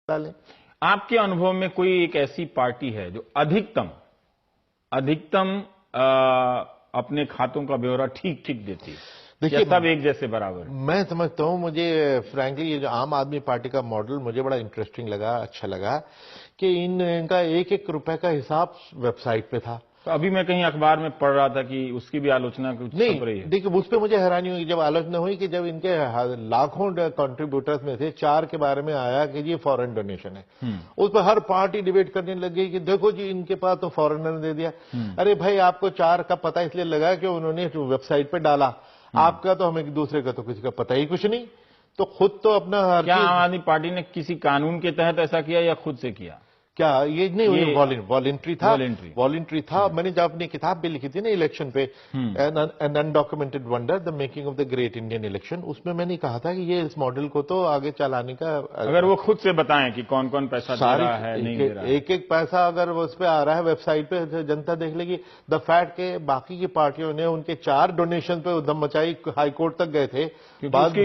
डालें। आपके अनुभव में कोई एक ऐसी पार्टी है जो अधिकतम अपने खातों का ब्यौरा ठीक ठीक देती है, देखिए सब एक जैसे बराबर है? मैं समझता हूं, मुझे फ्रैंकली ये जो आम आदमी पार्टी का मॉडल मुझे बड़ा इंटरेस्टिंग लगा, अच्छा लगा कि इनका एक एक रुपए का हिसाब वेबसाइट पे था। तो अभी मैं कहीं अखबार में पढ़ रहा था कि उसकी भी आलोचना कुछ नहीं, छप रही है। देखिए उस पर मुझे हैरानी हुई जब आलोचना हुई कि जब इनके लाखों कंट्रीब्यूटर्स में से 4 के बारे में आया कि ये फॉरेन डोनेशन है। उस पर हर पार्टी डिबेट करने लग गई कि देखो जी इनके पास तो फॉरेनर ने दे दिया। अरे भाई, आपको 4 का पता इसलिए लगा कि उन्होंने वेबसाइट पे डाला, आपका तो हमें दूसरे का तो किसी का पता ही कुछ नहीं। तो खुद तो अपना क्या आम आदमी पार्टी ने किसी कानून के तहत ऐसा किया या खुद से किया? क्या ये नहीं, वॉलंटरी था। वॉलंटरी था। मैंने जब अपनी किताब भी लिखी थी ना इलेक्शन पे, an undocumented wonder the making of the great Indian election, उसमें मैंने कहा था कि ये इस मॉडल को तो आगे चलाने का, अगर वो खुद से बताएं कि कौन कौन पैसा दे रहा है, नहीं दे रहा है, एक एक पैसा अगर उस पर आ रहा है वेबसाइट पे, जनता देख लेगी। द फैक्ट के बाकी की पार्टियों ने उनके 4 डोनेशन पे उधम मचाई, हाईकोर्ट तक गए थे,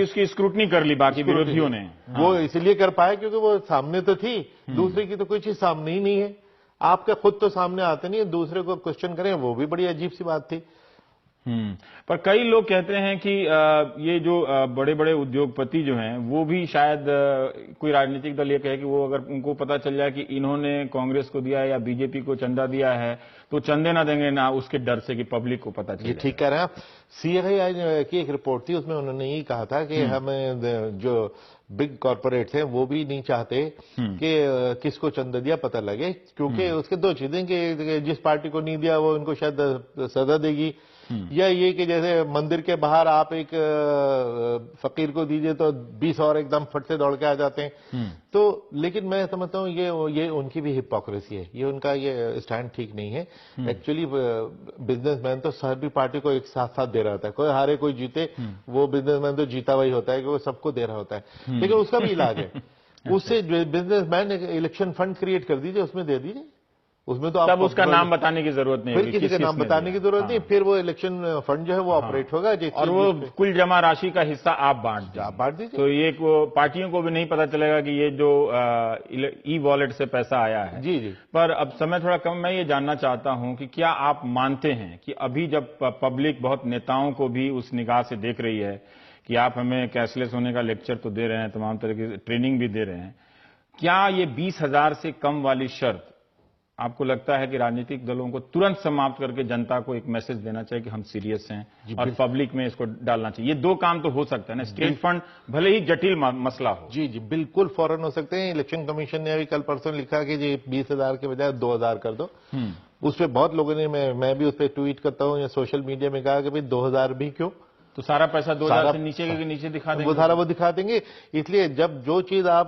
उसकी स्क्रूटनी कर ली बाकी विरोधियों ने। वो इसलिए कर पाए क्योंकि वो सामने तो थी, दूसरे की तो कोई चीज सामने ही नहीं है। आपके खुद तो सामने आते नहीं है, दूसरे को क्वेश्चन करें, वो भी बड़ी अजीब सी बात थी। पर कई लोग कहते हैं कि ये जो बड़े बड़े उद्योगपति जो हैं वो भी शायद कोई राजनीतिक दल ये कहे कि वो अगर उनको पता चल जाए कि इन्होंने कांग्रेस को दिया है या बीजेपी को चंदा दिया है तो चंदे ना देंगे, ना उसके डर से कि पब्लिक को पता चले। ये ठीक कह रहे हैं आप। सीआईआई की एक रिपोर्ट थी, उसमें उन्होंने यही कहा था कि हमें जो बिग कॉर्पोरेट्स हैं वो भी नहीं चाहते कि किसको चंदा दिया पता लगे, क्योंकि उसके 2 चीजें कि जिस पार्टी को नहीं दिया वो इनको शायद सजा देगी, या ये कि जैसे मंदिर के बाहर आप एक फकीर को दीजिए तो 20 और एकदम फट से दौड़ के आ जाते हैं। तो लेकिन मैं समझता हूँ ये उनकी भी हिपोक्रेसी है, ये उनका ये स्टैंड ठीक नहीं है। एक्चुअली बिजनेसमैन तो सभी पार्टी को एक साथ साथ दे रहा होता है, कोई हारे कोई जीते, वो बिजनेसमैन तो जीता वही होता है कि वो सबको दे रहा होता है। लेकिन उसका भी इलाज है। उससे बिजनेसमैन इलेक्शन फंड क्रिएट कर दीजिए, उसमें दे दीजिए, उसमें तो तब उसका नाम बताने की जरूरत नहीं, फिर किसी का नाम बताने की जरूरत नहीं, फिर वो इलेक्शन फंड जो है वो ऑपरेट होगा, और वो कुल जमा राशि का हिस्सा आप बांट दीजिए। तो ये पार्टियों को भी नहीं पता चलेगा कि ये जो ई वॉलेट से पैसा आया है। जी जी। पर अब समय थोड़ा कम, मैं ये जानना चाहता हूं कि क्या आप मानते हैं कि अभी जब पब्लिक बहुत नेताओं को भी उस निगाह से देख रही है कि आप हमें कैशलेस होने का लेक्चर तो दे रहे हैं, तमाम तरह की ट्रेनिंग भी दे रहे हैं, क्या ये 20,000 से कम वाली शर्त आपको लगता है कि राजनीतिक दलों को तुरंत समाप्त करके जनता को एक मैसेज देना चाहिए कि हम सीरियस हैं और पब्लिक में इसको डालना चाहिए? ये 2 काम तो हो सकता है ना, स्टेट फंड भले ही जटिल मसला हो। जी जी, बिल्कुल फौरन हो सकते हैं। इलेक्शन कमीशन ने अभी कल परसों लिखा कि जी 20,000 के बजाय 2,000 कर दो। उस पर बहुत लोगों ने, मैं भी उस पर ट्वीट करता हूँ या सोशल मीडिया में कहा कि भाई 2,000 भी क्यों, तो सारा पैसा 2,000 से नीचे के नीचे दिखा देंगे, वो सारा वो दिखा देंगे। इसलिए जब जो चीज आप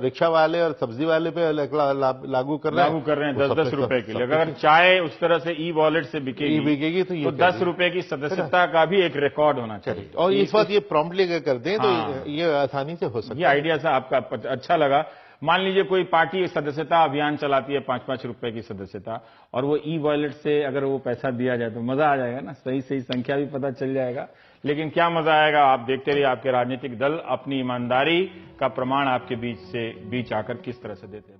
रिक्शा वाले और सब्जी वाले पे लागू कर रहे हैं 10-10 रुपए के लिए, अगर चाय उस तरह से ई वॉलेट से बिकेगी तो 10 रुपए की सदस्यता का भी एक रिकॉर्ड होना चाहिए। और इस वक्त ये प्रॉम्प्टली अगर कर दें तो ये आसानी से हो सकता है। ये आइडिया सा आपका अच्छा लगा। मान लीजिए कोई पार्टी सदस्यता अभियान चलाती है, 5-5 रुपए की सदस्यता, और वो ई वॉलेट से अगर वो पैसा दिया जाए तो मजा आ जाएगा ना, सही सही संख्या भी पता चल जाएगा। लेकिन क्या मजा आएगा, आप देखते रहिए आपके राजनीतिक दल अपनी ईमानदारी का प्रमाण आपके बीच आकर किस तरह से देते हैं।